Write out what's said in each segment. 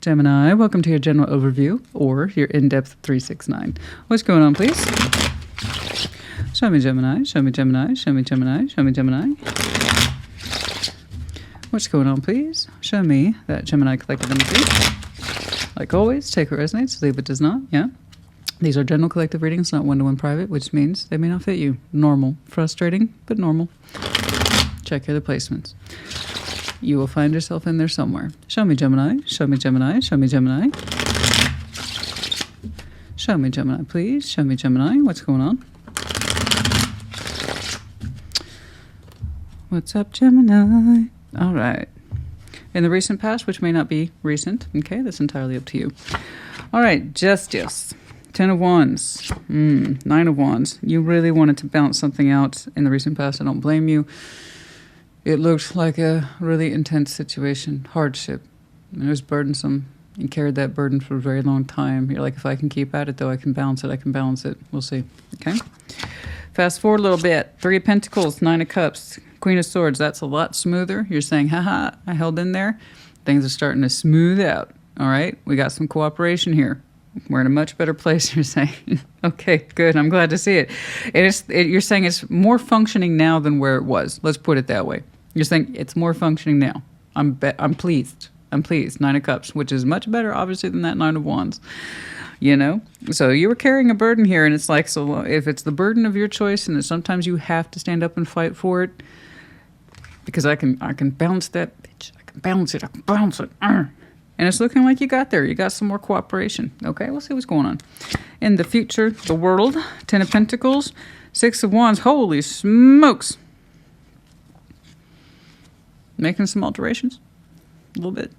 Gemini, welcome to your general overview or your in-depth 369. What's going on, please? Show me Gemini, show me Gemini, show me Gemini, show me Gemini. What's going on, please? Show me that Gemini collective energy. Like always, take what resonates, leave what does not, yeah? These are general collective readings, not one-to-one private, which means they may not fit you. Normal. Frustrating, but normal. Check your other placements. You will find yourself in there somewhere. Show me Gemini, show me Gemini, show me Gemini. Show me Gemini, please. Show me Gemini. What's going on? What's up, Gemini? All right. In the recent past, which may not be recent. Okay, that's entirely up to you. All right, Justice. 10 of Wands. 9 of Wands. You really wanted to bounce something out in the recent past. I don't blame you. It looked like a really intense situation, hardship. It was burdensome. You carried that burden for a very long time. You're like, if I can keep at it, though, I can balance it. I can balance it. We'll see. Okay? Fast forward a little bit. 3 of Pentacles, 9 of Cups, Queen of Swords. That's a lot smoother. You're saying, haha, I held in there. Things are starting to smooth out. All right? We got some cooperation here. We're in a much better place, you're saying. Okay, good. I'm glad to see it. You're saying it's more functioning now than where it was. Let's put it that way. You're saying it's more functioning now. I'm pleased. I'm pleased. 9 of Cups, which is much better, obviously, than that 9 of Wands. You know? So you were carrying a burden here, and it's like, so if it's the burden of your choice, and sometimes you have to stand up and fight for it, because I can balance that bitch. I can balance it. I can balance it. And it's looking like you got there. You got some more cooperation. Okay, we'll see what's going on. In the future, the world, 10 of Pentacles, 6 of Wands. Holy smokes. Making some alterations. A little bit.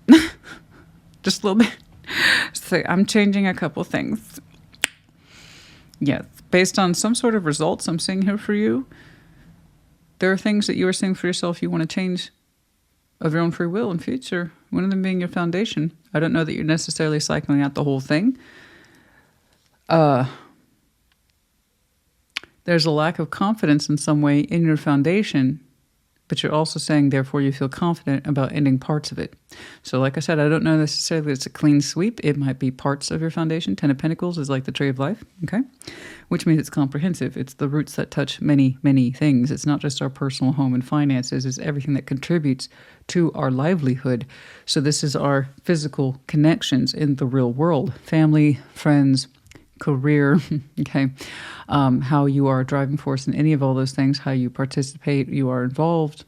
Just a little bit. So I'm changing a couple things. Yes, based on some sort of results I'm seeing here for you, there are things that you are seeing for yourself you want to change of your own free will in future. One of them being your foundation. I don't know that you're necessarily cycling out the whole thing. There's a lack of confidence in some way in your foundation, but you're also saying, therefore, you feel confident about ending parts of it. So like I said, I don't know necessarily that it's a clean sweep. It might be parts of your foundation. 10 of Pentacles is like the tree of life, okay? Which means it's comprehensive. It's the roots that touch many, many things. It's not just our personal home and finances. It's everything that contributes to our livelihood. So this is our physical connections in the real world. Family, friends, career, okay? How you are a driving force in any of all those things, how you participate, you are involved,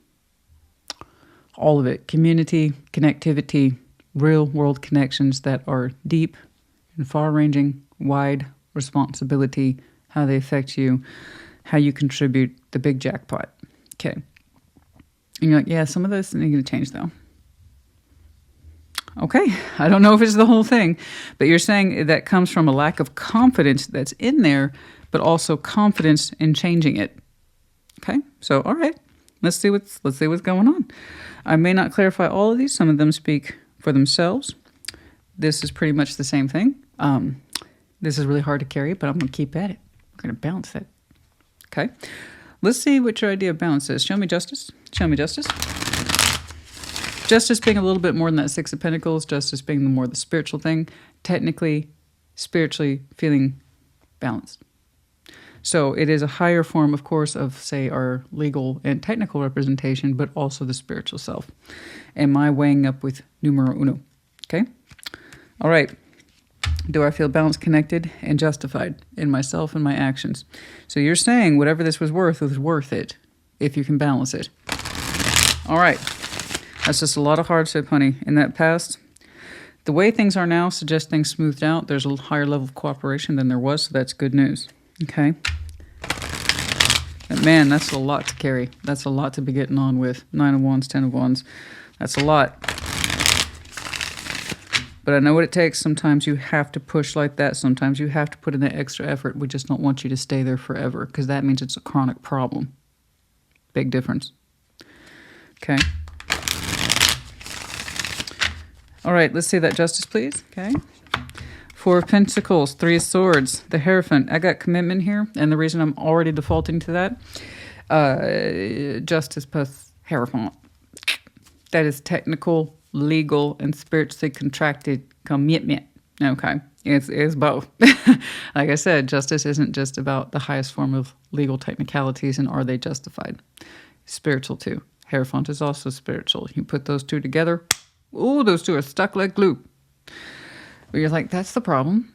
all of it. Community, connectivity, real world connections that are deep and far-ranging, wide responsibility, how they affect you, how you contribute, the big jackpot. Okay. And you're like, yeah, some of those are going to change though. Okay, I don't know if it's the whole thing, but you're saying that comes from a lack of confidence that's in there, but also confidence in changing it. Okay, so all right, let's see what's going on. I may not clarify all of these. Some of them speak for themselves. This is pretty much the same thing. This is really hard to carry, but I'm going to keep at it. I'm going to balance it. Okay, let's see what your idea of balance is. Show me Justice. Show me Justice. Justice being a little bit more than that 6 of Pentacles, Justice being more the spiritual thing, technically, spiritually feeling balanced. So it is a higher form, of course, of, say, our legal and technical representation, but also the spiritual self. Am I weighing up with numero uno? Okay? All right. Do I feel balanced, connected, and justified in myself and my actions? So you're saying whatever this was worth it, if you can balance it. All right. That's just a lot of hardship, honey. In that past, the way things are now suggests things smoothed out. There's a higher level of cooperation than there was, so that's good news. Okay? But man, that's a lot to carry. That's a lot to be getting on with. 9 of Wands, 10 of Wands. That's a lot. But I know what it takes. Sometimes you have to push like that. Sometimes you have to put in that extra effort. We just don't want you to stay there forever, because that means it's a chronic problem. Big difference. Okay? All right, let's see that Justice, please. Okay. 4 of Pentacles, 3 of Swords, the Hierophant. I got commitment here, and the reason I'm already defaulting to that, Justice plus Hierophant. That is technical, legal, and spiritually contracted Commitment. Okay. It's both. Like I said, justice isn't just about the highest form of legal technicalities and are they justified. Spiritual too. Hierophant is also spiritual. You put those two together, ooh, those two are stuck like glue. But you're like, that's the problem.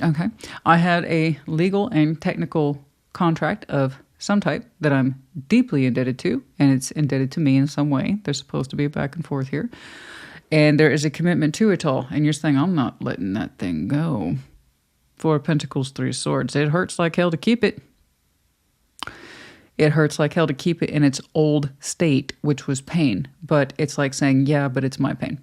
Okay. I had a legal and technical contract of some type that I'm deeply indebted to, and it's indebted to me in some way. There's supposed to be a back and forth here. And there is a commitment to it all. And you're saying, I'm not letting that thing go. Four of Pentacles, Three of Swords. It hurts like hell to keep it. It hurts like hell to keep it in its old state, which was pain. But it's like saying, yeah, but it's my pain.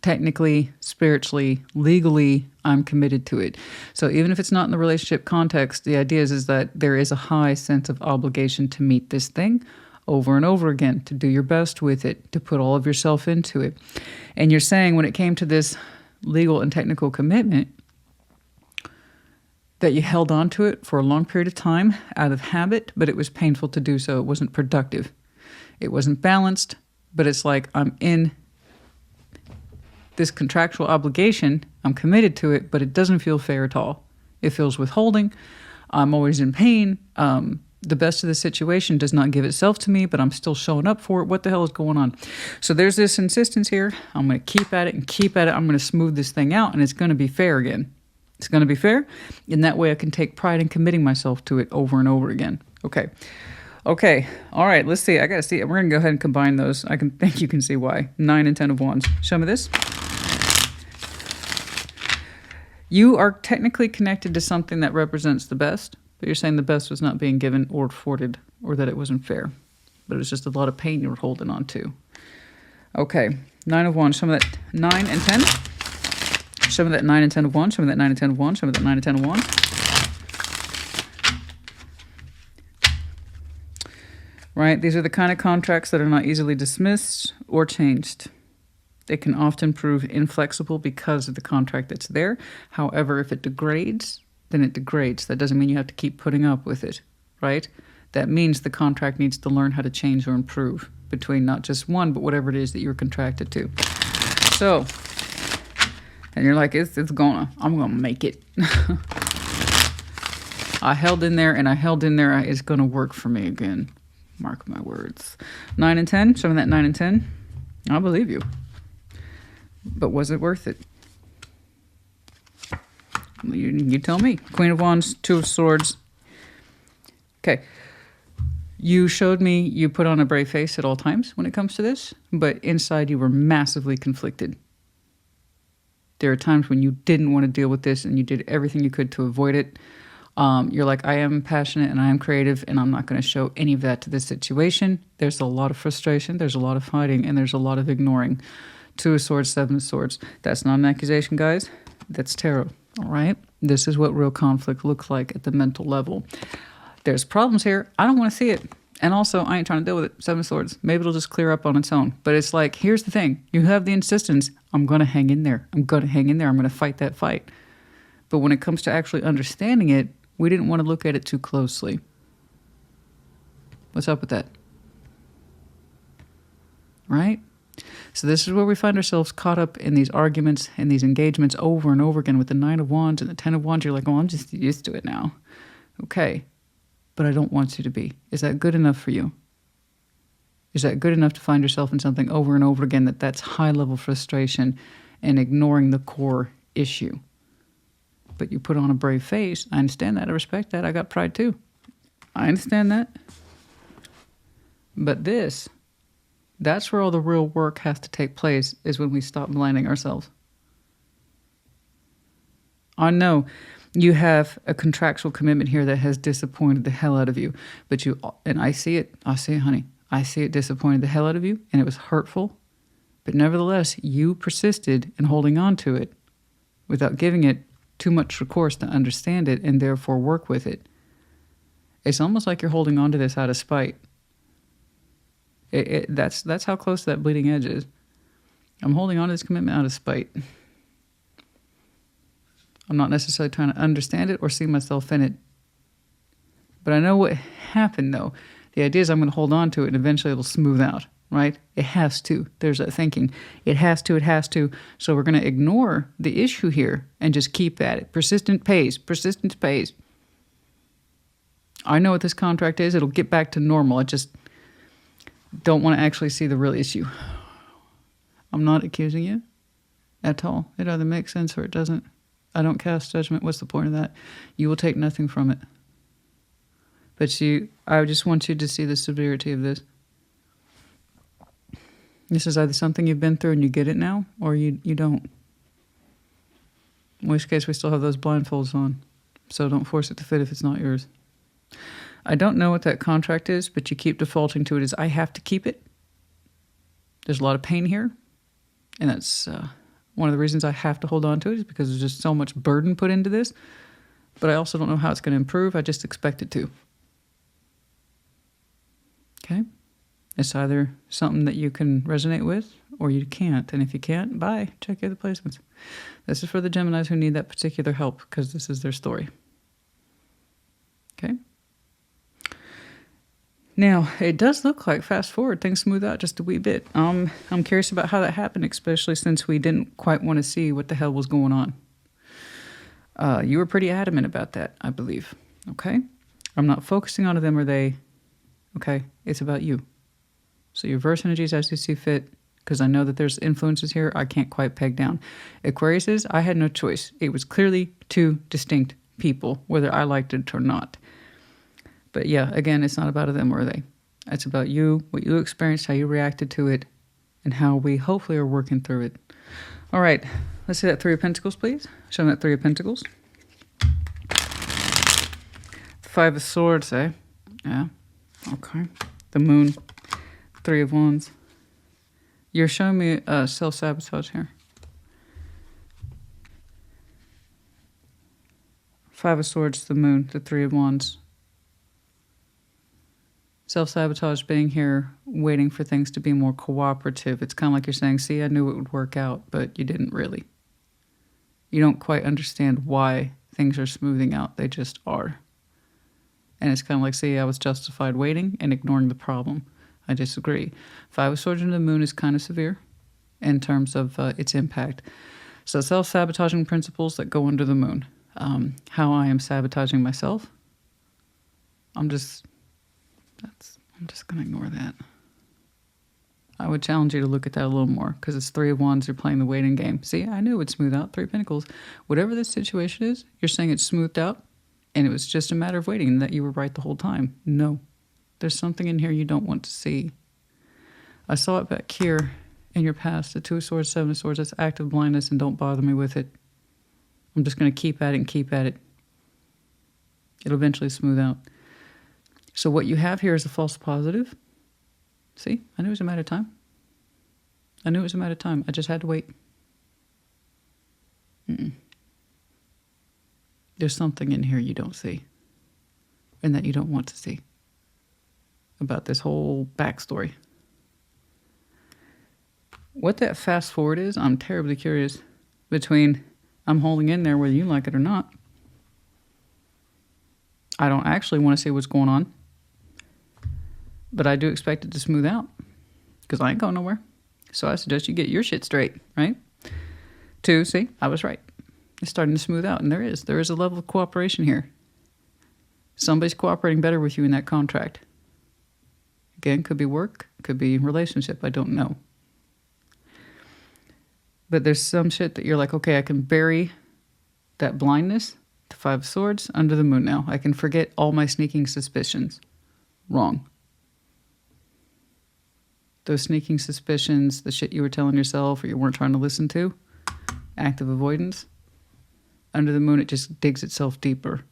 Technically, spiritually, legally, I'm committed to it. So even if it's not in the relationship context, the idea is that there is a high sense of obligation to meet this thing over and over again, to do your best with it, to put all of yourself into it. And you're saying when it came to this legal and technical commitment, that you held on to it for a long period of time out of habit, but it was painful to do so. It wasn't productive. It wasn't balanced, but it's like I'm in this contractual obligation, I'm committed to it, but it doesn't feel fair at all. It feels withholding. I'm always in pain. The best of the situation does not give itself to me, but I'm still showing up for it. What the hell is going on? So there's this insistence here. I'm going to keep at it and keep at it. I'm going to smooth this thing out, and it's going to be fair again. It's going to be fair. In that way, I can take pride in committing myself to it over and over again. Okay. Okay. All right. Let's see. I got to see. We're going to go ahead and combine those. I think you can see why. 9 and 10 of Wands. Show me this. You are technically connected to something that represents the best, but you're saying the best was not being given or afforded, or that it wasn't fair. But it was just a lot of pain you were holding on to. Okay. 9 of Wands. Show me that 9 and 10. Show me that 9 and 10 of Wands. Show me that 9 and 10 of Wands. Show me that 9 and 10 of Wands. Right? These are the kind of contracts that are not easily dismissed or changed. They can often prove inflexible because of the contract that's there. However, if it degrades, then it degrades. That doesn't mean you have to keep putting up with it, right? That means the contract needs to learn how to change or improve between not just one, but whatever it is that you're contracted to. So, and you're like, I'm gonna make it. I held in there and I held in there. It's gonna work for me again. Mark my words. 9 and 10, show me that 9 and 10. I believe you. But was it worth it? You tell me. Queen of Wands, Two of Swords. Okay. You showed me you put on a brave face at all times when it comes to this, but inside you were massively conflicted. There are times when you didn't want to deal with this and you did everything you could to avoid it. You're like, I am passionate and I am creative and I'm not going to show any of that to this situation. There's a lot of frustration, there's a lot of fighting, and there's a lot of ignoring. Two of Swords, Seven of Swords. That's not an accusation, guys. That's tarot, all right? This is what real conflict looks like at the mental level. There's problems here. I don't want to see it. And also, I ain't trying to deal with it. Seven of Swords. Maybe it'll just clear up on its own. But it's like, here's the thing. You have the insistence. I'm going to hang in there. I'm going to hang in there. I'm going to fight that fight. But when it comes to actually understanding it, we didn't want to look at it too closely. What's up with that? Right? So this is where we find ourselves caught up in these arguments and these engagements over and over again with the 9 of Wands and the 10 of Wands. You're like, oh, I'm just used to it now. Okay. But I don't want you to be. Is that good enough for you? Is that good enough to find yourself in something over and over again that's high-level frustration and ignoring the core issue? But you put on a brave face. I understand that. I respect that. I got pride too. I understand that. But that's where all the real work has to take place, is when we stop blinding ourselves. I know you have a contractual commitment here that has disappointed the hell out of you, but and I see it, honey. I see it disappointed the hell out of you, and it was hurtful, but nevertheless, you persisted in holding on to it without giving it too much recourse to understand it and therefore work with it. It's almost like you're holding on to this out of spite. That's how close that bleeding edge is. I'm holding on to this commitment out of spite. I'm not necessarily trying to understand it or see myself in it. But I know what happened, though. The idea is I'm going to hold on to it, and eventually it'll smooth out. right? It has to. There's that thinking. It has to, it has to. So we're going to ignore the issue here and just keep at it. Persistent pays. Persistence pays. I know what this contract is. It'll get back to normal. I just don't want to actually see the real issue. I'm not accusing you at all. It either makes sense or it doesn't. I don't cast judgment. What's the point of that? You will take nothing from it. But I just want you to see the severity of this. This is either something you've been through and you get it now, or you don't. In which case, we still have those blindfolds on. So don't force it to fit if it's not yours. I don't know what that contract is, but you keep defaulting to it as I have to keep it. There's a lot of pain here. And that's one of the reasons I have to hold on to it, is because there's just so much burden put into this. But I also don't know how it's going to improve. I just expect it to. Okay? It's either something that you can resonate with or you can't. And if you can't, bye. Check your other placements. This is for the Geminis who need that particular help because this is their story. Okay? Now, it does look like, fast forward, things smooth out just a wee bit. I'm curious about how that happened, especially since we didn't quite want to see what the hell was going on. You were pretty adamant about that, I believe. Okay? I'm not focusing on them or they. Okay? It's about you. So your verse energies as you see fit, because I know that there's influences here I can't quite peg down. Aquariuses, I had no choice. It was clearly two distinct people, whether I liked it or not. But yeah, again, it's not about them or they. It's about you, what you experienced, how you reacted to it, and how we hopefully are working through it. All right, let's see that Three of Pentacles, please. Show me that Three of Pentacles. Five of Swords, eh? Yeah, okay. The Moon. Three of Wands. You're showing me self-sabotage here. Five of Swords, the Moon, the Three of Wands. Self-sabotage being here, waiting for things to be more cooperative. It's kind of like you're saying, see, I knew it would work out, but you didn't really. You don't quite understand why things are smoothing out. They just are. And it's kind of like, see, I was justified waiting and ignoring the problem. I disagree. Five of Swords and the Moon is kind of severe in terms of its impact. So self-sabotaging principles that go under the Moon. How I am sabotaging myself. I'm just going to ignore that. I would challenge you to look at that a little more because it's Three of Wands. You're playing the waiting game. See, I knew it would smooth out. Three of Pentacles. Whatever this situation is, you're saying it's smoothed out and it was just a matter of waiting and that you were right the whole time. No. There's something in here you don't want to see. I saw it back here in your past. The Two of Swords, Seven of Swords. That's active blindness and don't bother me with it. I'm just going to keep at it and keep at it. It'll eventually smooth out. So what you have here is a false positive. See, I knew it was a matter of time. I knew it was a matter of time. I just had to wait. There's something in here you don't see and that you don't want to see about this whole backstory. What that fast forward is, I'm terribly curious between I'm holding in there whether you like it or not. I don't actually want to see what's going on. But I do expect it to smooth out because I ain't going nowhere. So I suggest you get your shit straight, right? Two, see, I was right. It's starting to smooth out, and there is a level of cooperation here. Somebody's cooperating better with you in that contract. Again, could be work, could be relationship, I don't know. But there's some shit that you're like, okay, I can bury that blindness, the Five of Swords, under the Moon now. I can forget all my sneaking suspicions. Wrong. Those sneaking suspicions, the shit you were telling yourself or you weren't trying to listen to, active avoidance. Under the Moon, it just digs itself deeper.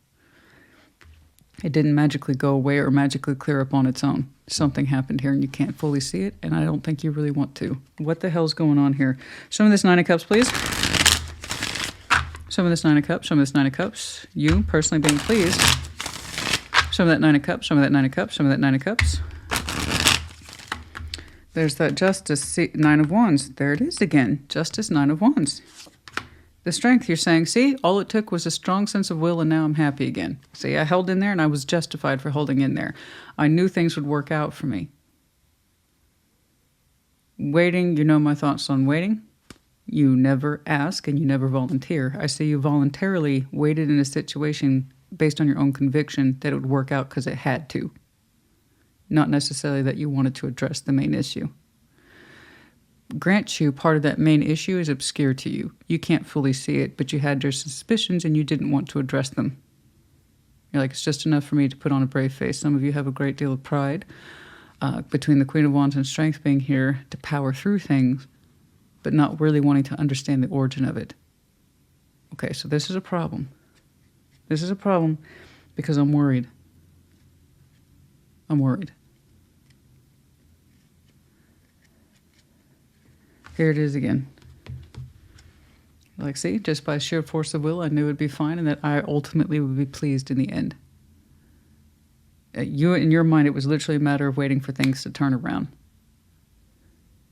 It didn't magically go away or magically clear up on its own. Something happened here and you can't fully see it, and I don't think you really want to. What the hell's going on here? Show me this Nine of Cups, please. Show me this Nine of Cups. Show me this Nine of Cups. You, personally being pleased. Show me that Nine of Cups. Show me that Nine of Cups. Show me that Nine of Cups. There's that Justice, Nine of Wands. There it is again. Justice, Nine of Wands. The Strength, you're saying, see, all it took was a strong sense of will and now I'm happy again. See, I held in there and I was justified for holding in there. I knew things would work out for me. Waiting, you know my thoughts on waiting. You never ask and you never volunteer. I say you voluntarily waited in a situation based on your own conviction that it would work out because it had to. Not necessarily that you wanted to address the main issue. Grant you, part of that main issue is obscure to you. You can't fully see it, but you had your suspicions and you didn't want to address them. You're like, it's just enough for me to put on a brave face. Some of you have a great deal of pride between the Queen of Wands and Strength being here to power through things, but not really wanting to understand the origin of it. Okay, so this is a problem. This is a problem because I'm worried. I'm worried. Here it is again. Like, see, just by sheer force of will, I knew it would be fine and that I ultimately would be pleased in the end. You, in your mind, it was literally a matter of waiting for things to turn around.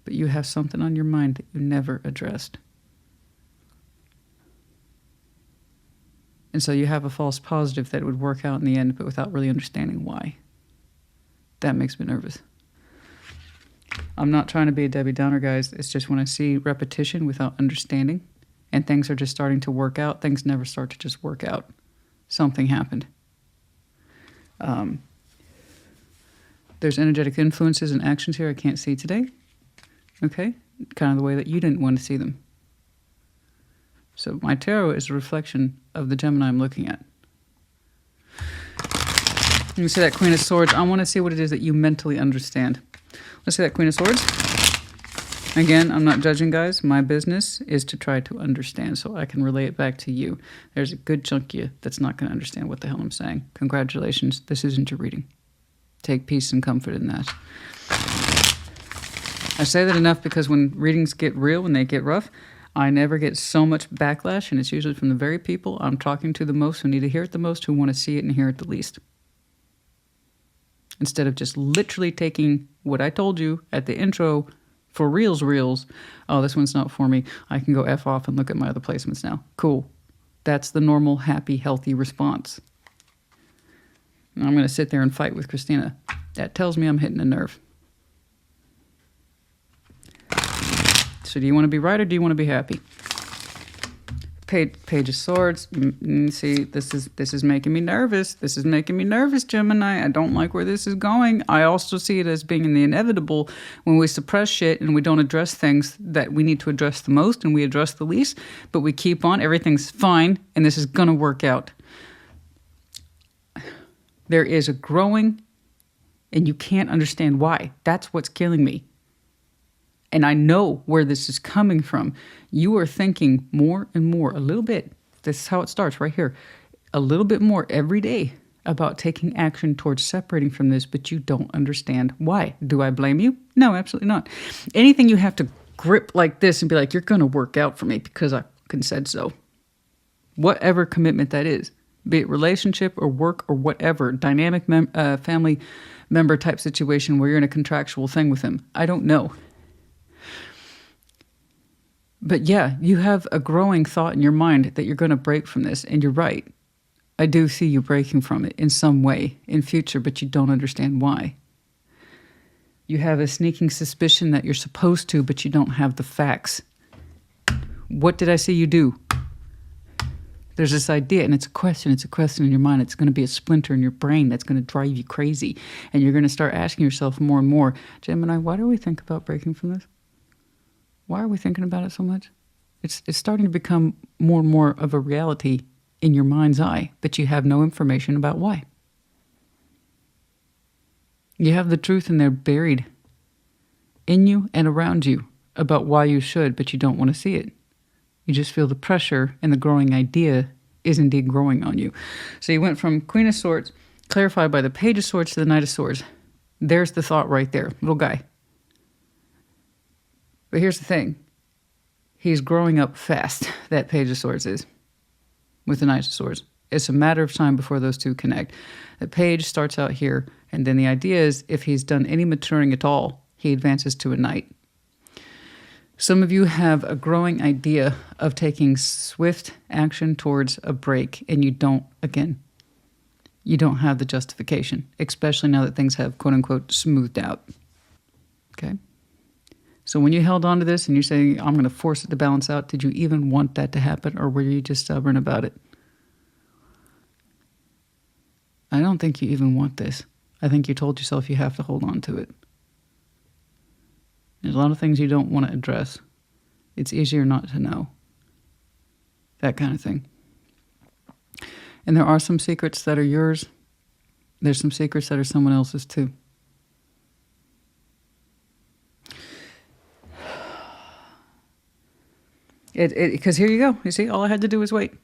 But you have something on your mind that you never addressed. And so you have a false positive that it would work out in the end, but without really understanding why. That makes me nervous. I'm not trying to be a Debbie Downer, guys. It's just when I see repetition without understanding and things are just starting to work out, things never start to just work out. Something happened. There's energetic influences and actions here I can't see today. Okay? Kind of the way that you didn't want to see them. So my tarot is a reflection of the Gemini I'm looking at. You see that Queen of Swords. I want to see what it is that you mentally understand. Let's see that Queen of Swords. Again, I'm not judging, guys. My business is to try to understand so I can relay it back to you. There's a good chunk of you that's not going to understand what the hell I'm saying. Congratulations. This isn't your reading. Take peace and comfort in that. I say that enough because when readings get real, when they get rough, I never get so much backlash, and it's usually from the very people I'm talking to the most, who need to hear it the most, who want to see it and hear it the least. Instead of just literally taking what I told you at the intro for reals, oh, this one's not for me. I can go F off and look at my other placements now. Cool. That's the normal, happy, healthy response. And I'm going to sit there and fight with Christina. That tells me I'm hitting a nerve. So do you want to be right or do you want to be happy? Page of Swords. See, this is making me nervous. This is making me nervous, Gemini. I don't like where this is going. I also see it as being in the inevitable when we suppress shit and we don't address things that we need to address the most and we address the least, but we keep on. Everything's fine and this is going to work out. There is a growing and you can't understand why. That's what's killing me. And I know where this is coming from. You are thinking more and more, a little bit. This is how it starts right here. A little bit more every day about taking action towards separating from this, but you don't understand why. Do I blame you? No, absolutely not. Anything you have to grip like this and be like, you're going to work out for me because I fucking said so. Whatever commitment that is, be it relationship or work or whatever, dynamic family member type situation where you're in a contractual thing with him. I don't know. But yeah, you have a growing thought in your mind that you're going to break from this, and you're right. I do see you breaking from it in some way in future, but you don't understand why. You have a sneaking suspicion that you're supposed to, but you don't have the facts. What did I see you do? There's this idea, and it's a question in your mind. It's going to be a splinter in your brain that's going to drive you crazy, and you're going to start asking yourself more and more, Gemini, why do we think about breaking from this? Why are we thinking about it so much? It's starting to become more and more of a reality in your mind's eye, but you have no information about why. You have the truth in there buried in you and around you about why you should, but you don't want to see it. You just feel the pressure and the growing idea is indeed growing on you. So you went from Queen of Swords, clarified by the Page of Swords, to the Knight of Swords. There's the thought right there, little guy. But here's the thing. He's growing up fast, that Page of Swords is, with the Knight of Swords. It's a matter of time before those two connect. The Page starts out here, and then the idea is if he's done any maturing at all, he advances to a Knight. Some of you have a growing idea of taking swift action towards a break, and you don't have the justification, especially now that things have, quote-unquote, smoothed out. Okay? So when you held on to this and you're saying, I'm going to force it to balance out, did you even want that to happen, or were you just stubborn about it? I don't think you even want this. I think you told yourself you have to hold on to it. There's a lot of things you don't want to address. It's easier not to know. That kind of thing. And there are some secrets that are yours. There's some secrets that are someone else's too. Because here you go. You see, all I had to do was wait.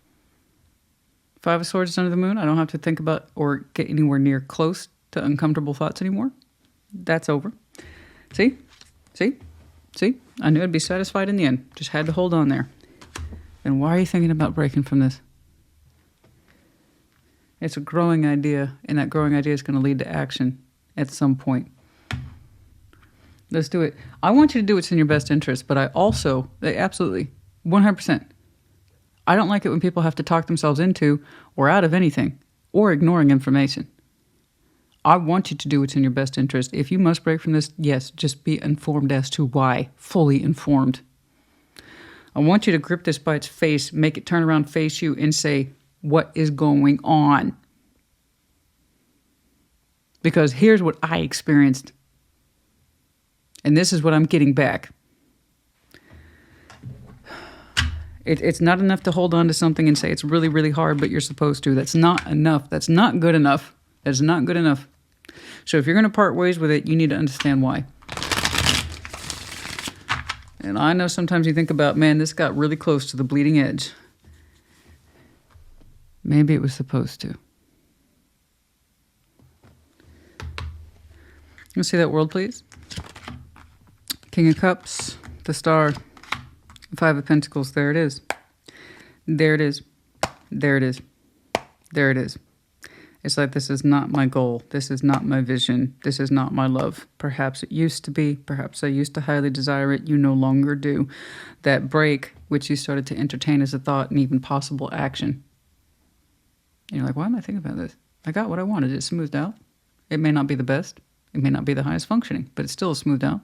5 of Swords under the moon. I don't have to think about or get anywhere near close to uncomfortable thoughts anymore. That's over. See? See? See? I knew I'd be satisfied in the end. Just had to hold on there. And why are you thinking about breaking from this? It's a growing idea, and that growing idea is going to lead to action at some point. Let's do it. I want you to do what's in your best interest, but I also, absolutely, 100%. I don't like it when people have to talk themselves into or out of anything or ignoring information. I want you to do what's in your best interest. If you must break from this, yes, just be informed as to why. Fully informed. I want you to grip this by its face, make it turn around, face you, and say, what is going on? Because here's what I experienced. And this is what I'm getting back. It's not enough to hold on to something and say it's really, really hard, but you're supposed to. That's not enough. That's not good enough. That's not good enough. So if you're going to part ways with it, you need to understand why. And I know sometimes you think about, man, this got really close to the bleeding edge. Maybe it was supposed to. Let's see that world, please. King of Cups, the Star, 5 of Pentacles. There it is. There it is. There it is. There it is. It's like, this is not my goal. This is not my vision. This is not my love. Perhaps it used to be. Perhaps I used to highly desire it. You no longer do. That break, which you started to entertain as a thought and even possible action. And you're like, why am I thinking about this? I got what I wanted. It smoothed out. It may not be the best. It may not be the highest functioning, but it's still smoothed out.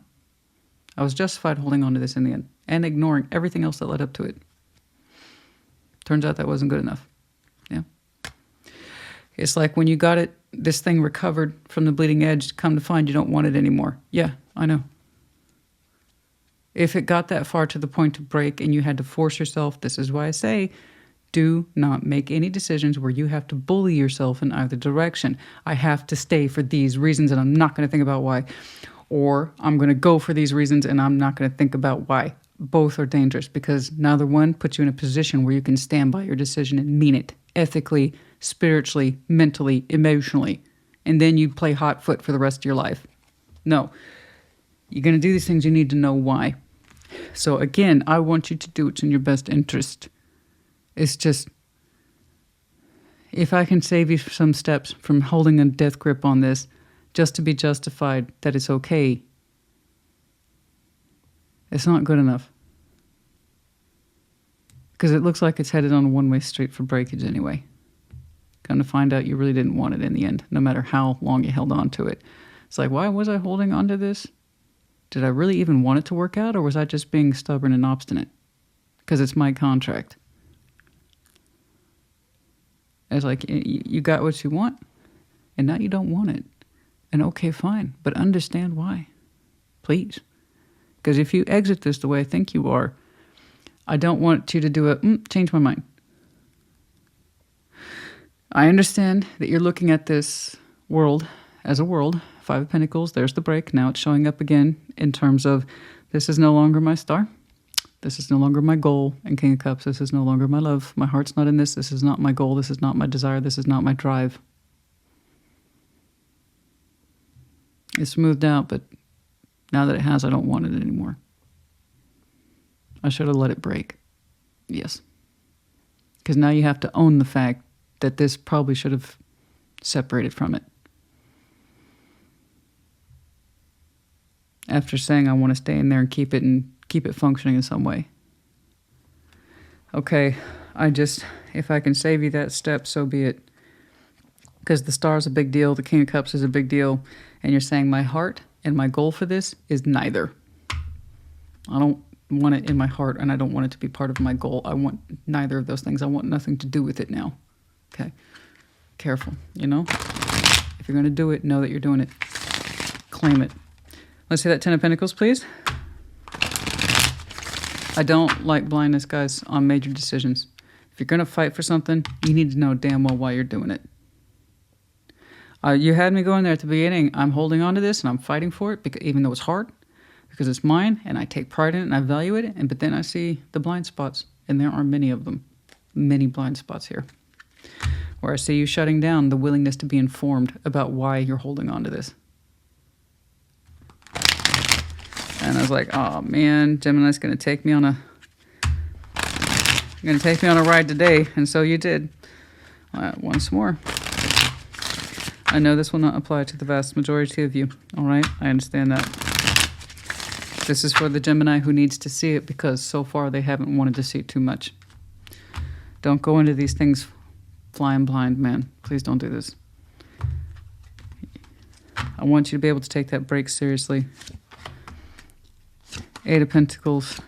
I was justified holding on to this in the end and ignoring everything else that led up to it. Turns out that wasn't good enough. Yeah. It's like when you got it, this thing recovered from the bleeding edge, come to find you don't want it anymore. Yeah, I know. If it got that far to the point to break and you had to force yourself, this is why I say, do not make any decisions where you have to bully yourself in either direction. I have to stay for these reasons and I'm not going to think about why. Or I'm going to go for these reasons and I'm not going to think about why. Both are dangerous because neither one puts you in a position where you can stand by your decision and mean it ethically, spiritually, mentally, emotionally. And then you play hot foot for the rest of your life. No. You're going to do these things, you need to know why. So again, I want you to do what's in your best interest. It's just, if I can save you some steps from holding a death grip on this, just to be justified that it's okay, it's not good enough. Because it looks like it's headed on a one-way street for breakage anyway. Come to find out you really didn't want it in the end, no matter how long you held on to it. It's like, why was I holding on to this? Did I really even want it to work out, or was I just being stubborn and obstinate? Because it's my contract. It's like, you got what you want, and now you don't want it. And okay, fine, but understand why. Please. Because if you exit this the way I think you are, I don't want you to do a, change my mind. I understand that you're looking at this world as a world. 5 of Pentacles, there's the break. Now it's showing up again in terms of, this is no longer my star. This is no longer my goal. And King of Cups, this is no longer my love. My heart's not in this. This is not my goal. This is not my desire. This is not my drive. It's smoothed out, but now that it has, I don't want it anymore. I should have let it break. Yes. Because now you have to own the fact that this probably should have separated from it. After saying I want to stay in there and keep it functioning in some way. Okay, if I can save you that step, so be it. Because the Star is a big deal, the King of Cups is a big deal, and you're saying my heart and my goal for this is neither. I don't want it in my heart, and I don't want it to be part of my goal. I want neither of those things. I want nothing to do with it now. Okay? Careful, you know? If you're going to do it, know that you're doing it. Claim it. Let's see that 10 of Pentacles, please. I don't like blindness, guys, on major decisions. If you're going to fight for something, you need to know damn well why you're doing it. You had me going there at the beginning. I'm holding on to this and I'm fighting for it, because, even though it's hard, because it's mine and I take pride in it and I value it. But then I see the blind spots, and there are many of them. Many blind spots here. Where I see you shutting down the willingness to be informed about why you're holding on to this. And I was like, oh man, Gemini's going to take me on a ride today. And so you did. Once more. I know this will not apply to the vast majority of you. All right, I understand that. This is for the Gemini who needs to see it, because so far they haven't wanted to see it too much. Don't go into these things flying blind, man. Please don't do this. I want you to be able to take that break seriously. 8 of Pentacles,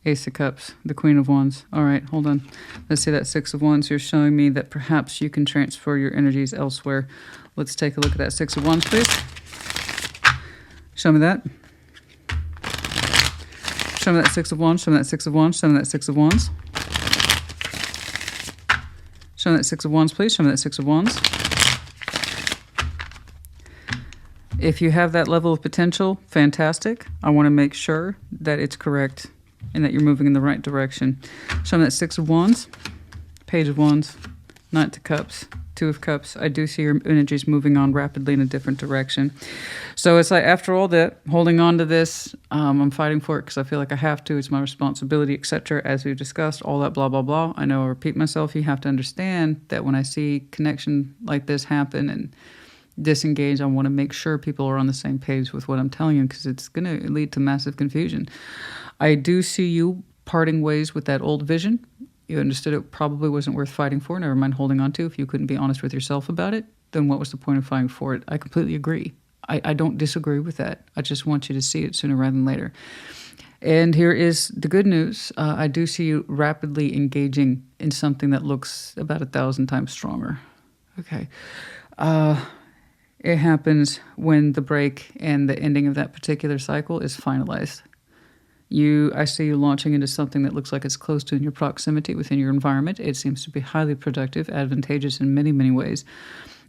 Ace of Cups, the Queen of Wands. All right, hold on. Let's see that 6 of Wands. You're showing me that perhaps you can transfer your energies elsewhere. Let's take a look at that 6 of Wands, please. Show me that. Show me that 6 of Wands. Show me that 6 of Wands. Show me that 6 of Wands. Show me that 6 of Wands, please. Show me that 6 of Wands. If you have that level of potential, fantastic. I want to make sure that it's correct and that you're moving in the right direction. Show me that 6 of Wands, Page of Wands, Knight of Cups, 2 of Cups. I do see your energies moving on rapidly in a different direction. So it's like, after all that, holding on to this, I'm fighting for it because I feel like I have to. It's my responsibility, etc. As we've discussed, all that blah, blah, blah. I know I repeat myself. You have to understand that when I see connection like this happen and disengage, I want to make sure people are on the same page with what I'm telling you, because it's going to lead to massive confusion. I do see you parting ways with that old vision. You understood it probably wasn't worth fighting for, never mind holding on to. If you couldn't be honest with yourself about it, then what was the point of fighting for it? I completely agree. I don't disagree with that. I just want you to see it sooner rather than later. And here is the good news. I do see you rapidly engaging in something that looks about 1,000 times stronger. Okay. It happens when the break and the ending of that particular cycle is finalized. I see you launching into something that looks like it's close to in your proximity within your environment. It seems to be highly productive, advantageous in many, many ways.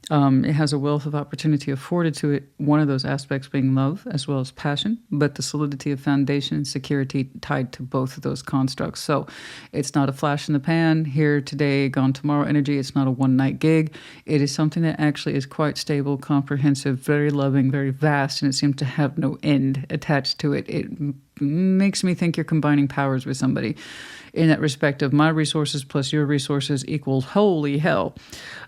It has a wealth of opportunity afforded to it, one of those aspects being love as well as passion, but the solidity of foundation and security tied to both of those constructs. So it's not a flash in the pan, here today, gone tomorrow energy. It's not a one-night gig. It is something that actually is quite stable, comprehensive, very loving, very vast, and it seems to have no end attached to it. It makes me think you're combining powers with somebody in that respect of my resources plus your resources equals holy hell.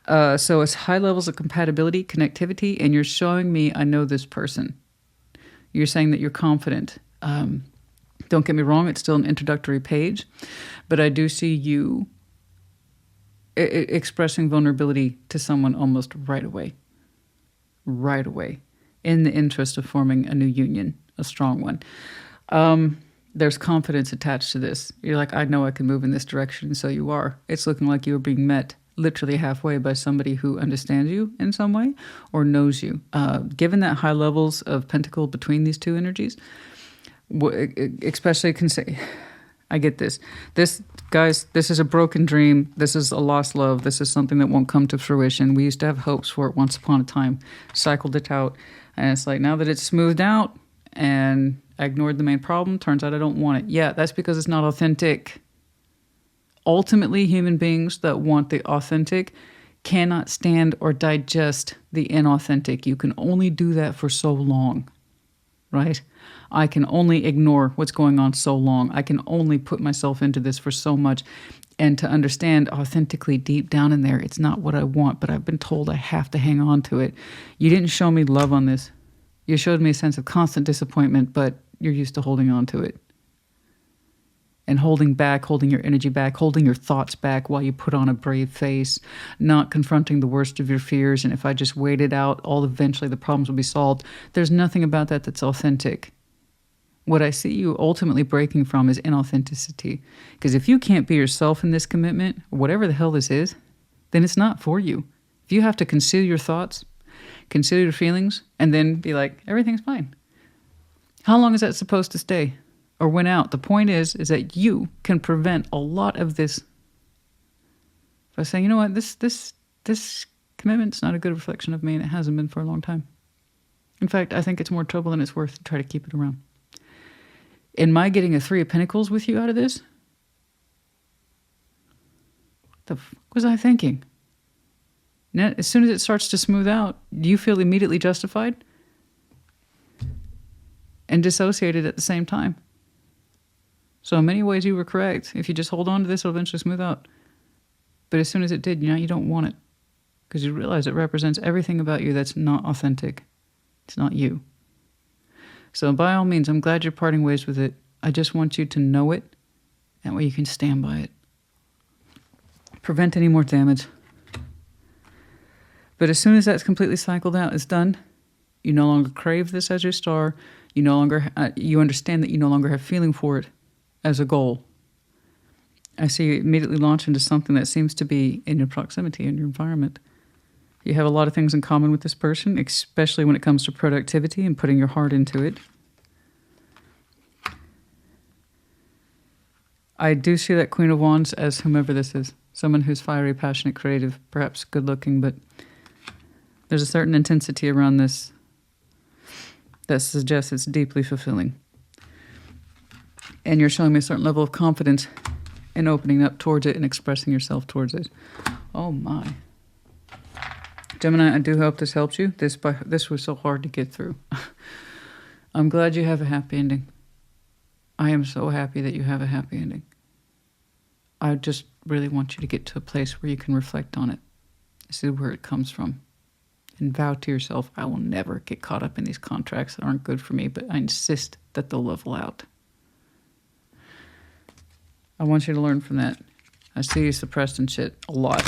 So it's high levels of compatibility, connectivity, and you're showing me I know this person. You're saying that you're confident. Don't get me wrong, it's still an introductory page, but I do see you expressing vulnerability to someone almost right away. Right away. In the interest of forming a new union, a strong one. There's confidence attached to this. You're like, I know I can move in this direction, so you are. It's looking like you're being met literally halfway by somebody who understands you in some way or knows you. Given that high levels of pentacle between these two energies, especially can say, I get this. Guys, this is a broken dream. This is a lost love. This is something that won't come to fruition. We used to have hopes for it once upon a time, cycled it out, and it's like now that it's smoothed out and I ignored the main problem, turns out I don't want it. Yeah, that's because it's not authentic. Ultimately, human beings that want the authentic cannot stand or digest the inauthentic. You can only do that for so long, right? I can only ignore what's going on so long. I can only put myself into this for so much. And to understand authentically deep down in there, it's not what I want, but I've been told I have to hang on to it. You didn't show me love on this. You showed me a sense of constant disappointment, but you're used to holding on to it. And holding back, holding your energy back, holding your thoughts back while you put on a brave face, not confronting the worst of your fears. And if I just wait it out, eventually the problems will be solved. There's nothing about that that's authentic. What I see you ultimately breaking from is inauthenticity. Because if you can't be yourself in this commitment, whatever the hell this is, then it's not for you. If you have to conceal your thoughts, conceal your feelings, and then be like, everything's fine. How long is that supposed to stay or win out? The point is that you can prevent a lot of this by saying, you know what, this commitment's not a good reflection of me, and it hasn't been for a long time. In fact, I think it's more trouble than it's worth to try to keep it around. In my getting a 3 of Pentacles with you out of this, what the fuck was I thinking? Now, as soon as it starts to smooth out, do you feel immediately justified and dissociated at the same time? So in many ways you were correct. If you just hold on to this, it'll eventually smooth out. But as soon as it did, you don't want it, because you realize it represents everything about you that's not authentic. It's not you. So by all means, I'm glad you're parting ways with it. I just want you to know it, and where you can stand by it. Prevent any more damage. But as soon as that's completely cycled out, it's done. You no longer crave this as your star. You no longer you understand that you no longer have feeling for it as a goal. I see you immediately launch into something that seems to be in your proximity, in your environment. You have a lot of things in common with this person, especially when it comes to productivity and putting your heart into it. I do see that Queen of Wands as whomever this is. Someone who's fiery, passionate, creative, perhaps good looking, but there's a certain intensity around this that suggests it's deeply fulfilling. And you're showing me a certain level of confidence in opening up towards it and expressing yourself towards it. Oh my. Gemini, I do hope this helps you. This was so hard to get through. I'm glad you have a happy ending. I am so happy that you have a happy ending. I just really want you to get to a place where you can reflect on it. See where it comes from. And vow to yourself, I will never get caught up in these contracts that aren't good for me, but I insist that they'll level out. I want you to learn from that. I see you suppressed and shit a lot.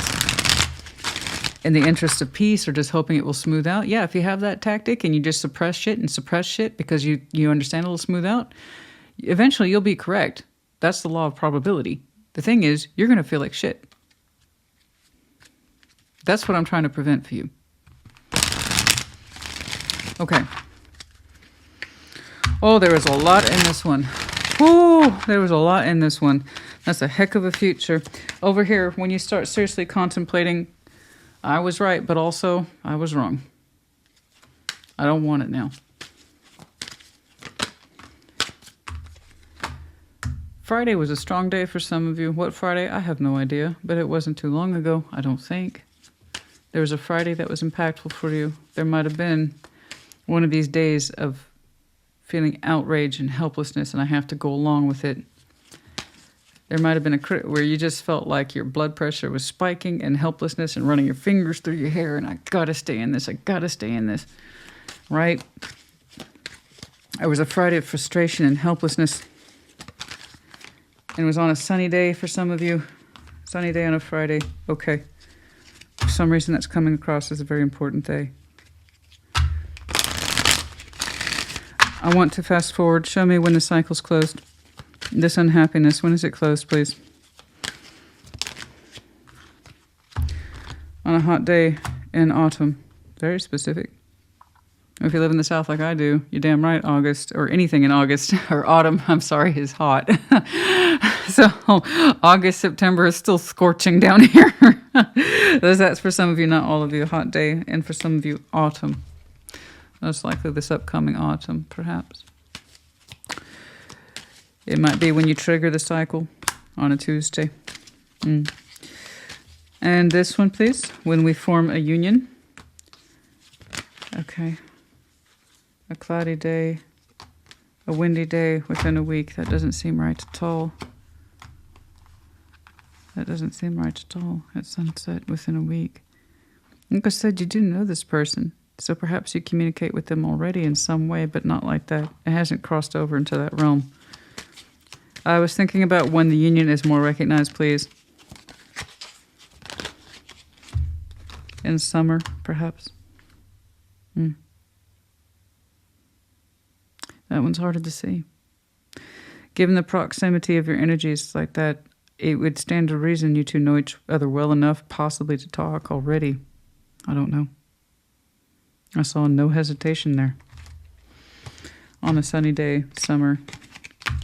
In the interest of peace or just hoping it will smooth out. Yeah, if you have that tactic and you just suppress shit because you understand it'll smooth out, eventually you'll be correct. That's the law of probability. The thing is, you're going to feel like shit. That's what I'm trying to prevent for you. Okay. Oh, there was a lot in this one. Whoo, there was a lot in this one. That's a heck of a future. Over here, when you start seriously contemplating, I was right, but also I was wrong. I don't want it now. Friday was a strong day for some of you. What Friday? I have no idea, but it wasn't too long ago, I don't think. There was a Friday that was impactful for you. There might have been one of these days of feeling outrage and helplessness, and I have to go along with it. There might have been where you just felt like your blood pressure was spiking and helplessness and running your fingers through your hair, and I gotta stay in this, I gotta stay in this, right? It was a Friday of frustration and helplessness. And it was on a sunny day for some of you. Sunny day on a Friday. Okay. For some reason that's coming across as a very important day. I want to fast forward. Show me when the cycle's closed. This unhappiness, when is it closed, please? On a hot day in autumn. Very specific. If you live in the South like I do, you're damn right August, or anything in August, or autumn, I'm sorry, is hot. So August, September is still scorching down here. That's for some of you, not all of you, a hot day, and for some of you, autumn. Most likely this upcoming autumn, perhaps. It might be when you trigger the cycle on a Tuesday. And this one, please, when we form a union. Okay. A cloudy day, a windy day within a week. That doesn't seem right at all. That doesn't seem right at all. At sunset within a week. Like I said, you do know this person. So perhaps you communicate with them already in some way, but not like that. It hasn't crossed over into that realm. I was thinking about when the union is more recognized, please. In summer, perhaps. That one's harder to see. Given the proximity of your energies like that, it would stand to reason you two know each other well enough possibly to talk already. I don't know. I saw no hesitation there. On a sunny day, summer.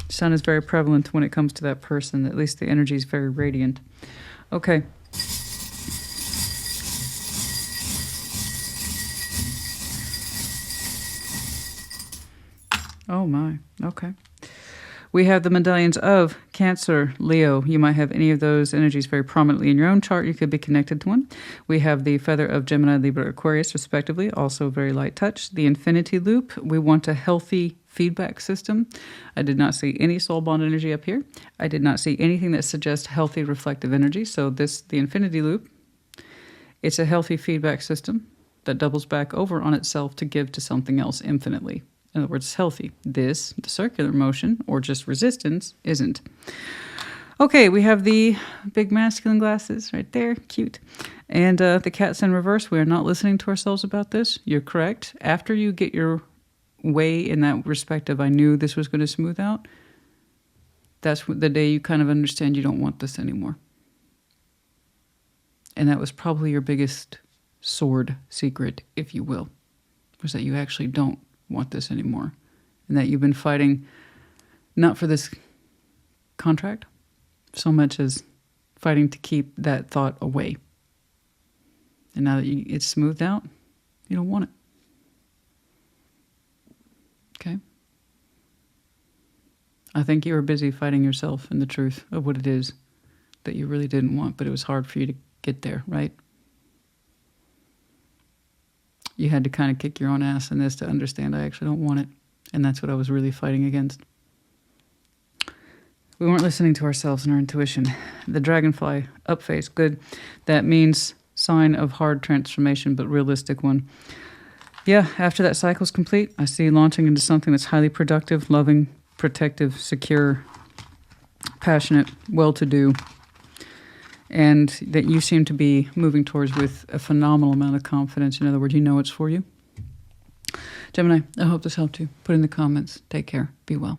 Sun is very prevalent when it comes to that person. At least the energy is very radiant. Okay. Oh my. Okay. We have the medallions of Cancer, Leo. You might have any of those energies very prominently in your own chart. You could be connected to one. We have the feather of Gemini, Libra, Aquarius, respectively. Also very light touch. The infinity loop. We want a healthy feedback system. I did not see any soul bond energy up here. I did not see anything that suggests healthy reflective energy. So the infinity loop, it's a healthy feedback system that doubles back over on itself to give to something else infinitely. In other words, it's healthy. This, the circular motion, or just resistance, isn't. Okay, we have the big masculine glasses right there. Cute. And the cat's in reverse. We are not listening to ourselves about this. You're correct. After you get your way in that respect of I knew this was going to smooth out, that's the day you kind of understand you don't want this anymore. And that was probably your biggest sword secret, if you will, was that you actually don't want this anymore, and that you've been fighting not for this contract so much as fighting to keep that thought away. And now that it's smoothed out, you don't want it. Okay? I think you were busy fighting yourself in the truth of what it is that you really didn't want, but it was hard for you to get there, right? You had to kind of kick your own ass in this to understand I actually don't want it. And that's what I was really fighting against. We weren't listening to ourselves and our intuition. The dragonfly, up face, good. That means sign of hard transformation, but realistic one. Yeah, after that cycle's complete, I see you launching into something that's highly productive, loving, protective, secure, passionate, well-to-do, and that you seem to be moving towards with a phenomenal amount of confidence. In other words, you know it's for you. Gemini, I hope this helped you. Put in the comments. Take care. Be well.